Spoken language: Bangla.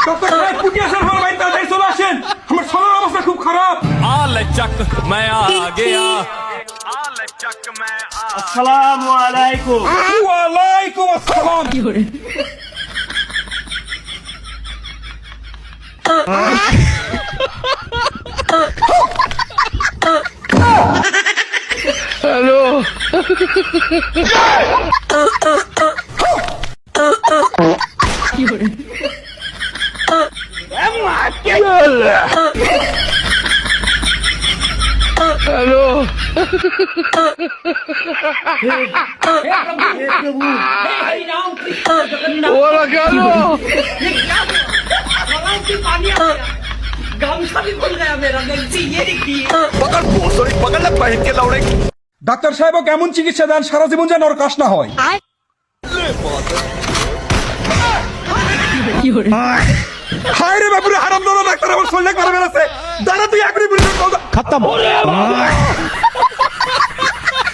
ডক্টর সাহেব পুটি আসার পর ভাই তাড়াতাড়ি চলে আসেন, আমার শরীরের অবস্থা খুব খারাপ। আসসালামু আলাইকুম। ওয়ালাইকুম আসসালাম। ডাক্তার সাহেব কেমন চিকিৎসা দেন সারা জীবন যেন ওর কাশ না হয়। হায় রে বাপুরে হারাম দাদা, ডাক্তার আমার শরীরে খারাপ আছে। দাঁড়া তুই এখনই খতম।